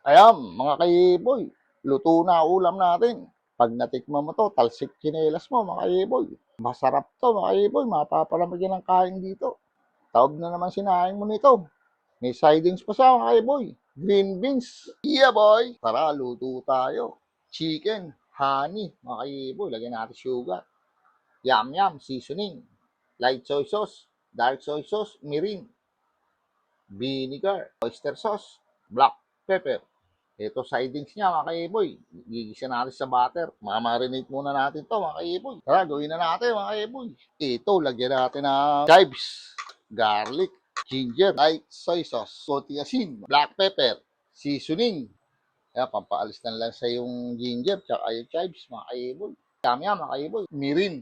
Ayan, mga kaiboy, luto na ulam natin. Pag natikman mo to, talsik tsinelas mo, mga kaiboy. Masarap to, mga kaiboy. Mapapalamig ng kain dito. Taob na naman sinaing mo nito. May sidings pa siya, mga kaiboy. Green beans. Yeah, boy. Tara, luto tayo. Chicken, honey, mga kaiboy. Lagyan natin sugar. Yum, yum, seasoning. Light soy sauce, dark soy sauce, mirin, vinegar, oyster sauce, black pepper. Ito sidings niya, mga kaiboy. Gigisa natin sa butter. Mamarinate muna natin to, mga kaiboy. Tara, gawin na natin, mga kaiboy. Ito, lagyan natin ng chives, garlic, ginger, light soy sauce, konting asin, black pepper, seasoning. Kaya pampaalis na lang sa yung ginger, tsaka yung chives, mga kaiboy. Kami yan, mga kaiboy. Mirin.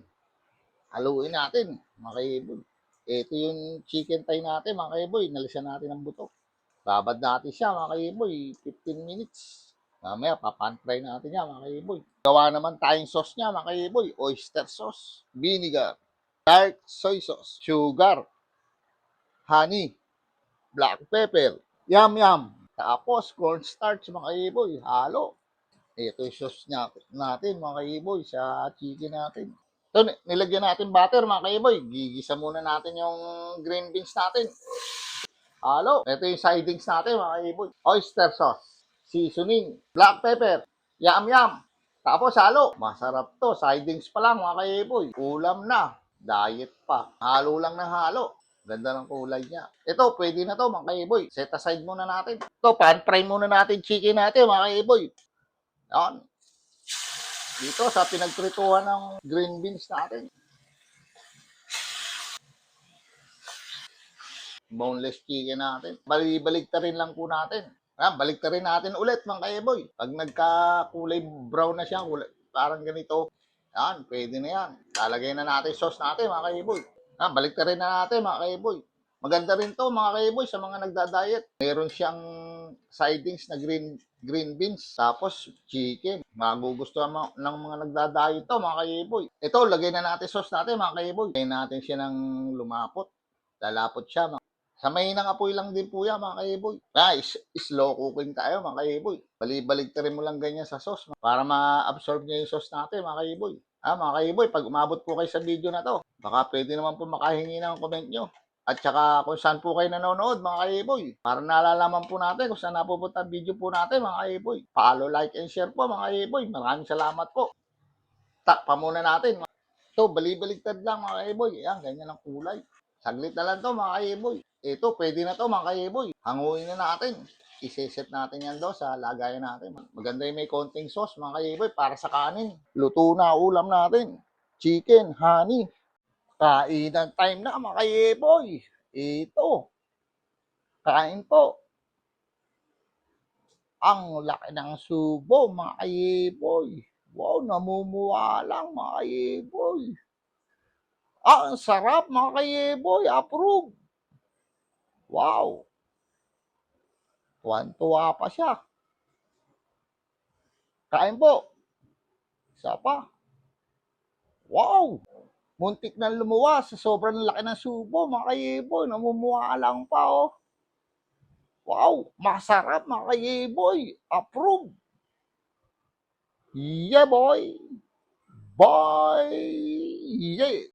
Haluin natin, mga kaiboy. Ito yung chicken thigh natin, mga kaiboy. Nalisan natin ng buto. Babad natin siya, mga kaiboy, 15 minutes. Mamaya, papan-fry natin yan, mga kaiboy. Gawa naman tayong sauce niya, mga kaiboy. Oyster sauce, vinegar, dark soy sauce, sugar, honey, black pepper, yum yum. Tapos, cornstarch, mga kaiboy, halo. Ito yung sauce niya, natin, mga kaiboy, sa chicken natin. Ito, nilagyan natin butter, mga kaiboy. Gigisa muna natin yung green beans natin. Halo. Ito yung sidings natin, mga kaiboy. Oyster sauce, seasoning, black pepper, yam yam. Tapos halo. Masarap to. Sidings pa lang, mga kaiboy. Ulam na. Diet pa. Halo lang ng halo. Ganda ng kulay niya. Ito, pwede na to, mga kaiboy. Set aside muna natin. Ito, pan-fry muna natin chicken natin, mga kaiboy. Yan. Dito sa pinagprituhan ng green beans natin. Boneless chicken natin. Balibalik ta rin lang po natin. Balik ta rin natin ulit, mga kaiboy. Pag nagkakulay brown na siya, kulay, parang ganito, yan, pwede na yan. Lalagay na natin sauce natin, mga kaiboy. Balik ta rin na natin, mga kaiboy. Maganda rin to, mga kaiboy, sa mga nagda-diet. Meron siyang sidings na green beans, tapos chicken. Magugustuhan ng mga nagda-diet to, mga kaiboy. Ito, lagay na natin sauce natin, mga kaiboy. Lagay natin siya ng lumapot. Lalapot siya, sa mahinang apoy lang din po yan, mga kaiboy. Slow cooking tayo, mga kaiboy. Balibaligtarin mo lang ganyan sa sauce para ma-absorb niya yung sauce natin, mga kaiboy. Mga kaiboy, pag umabot po kayo sa video na to, baka pwede naman po makahingi ng comment nyo. At saka kung saan po kayo nanonood, mga kaiboy. Para nalalaman po natin kung saan napupunta ang video po natin, mga kaiboy. Follow, like, and share po, mga kaiboy. Maraming salamat po. Takpa muna natin. Ito, balibaligtad lang, mga kaiboy. Ayan, ganyan ang kulay. Saglit na lang to, mga kaiboy. Ito, pwede na to, mga kaiboy. Hanguin na natin. Iseset natin yan doon sa lagayan natin. Maganda yung may konting sauce, mga kaiboy, para sa kanin. Luto na ulam natin. Chicken, honey. Kainan time na, mga kaiboy. Ito. Kain po. Ang laki ng subo, mga kaiboy. Wow, namumuha lang, mga kaiboy. Ang sarap, mga kaiboy. Approve. Wow. Tuwan-tuwa pa siya. Kain po. Isa pa. Wow. Muntik na lumuwas sa sobrang laki ng subo, mga kaiboy. Namumuha lang pa, oh. Wow. Masarap, mga kaiboy. Approve. Yeah, boy. Bye. Yeah.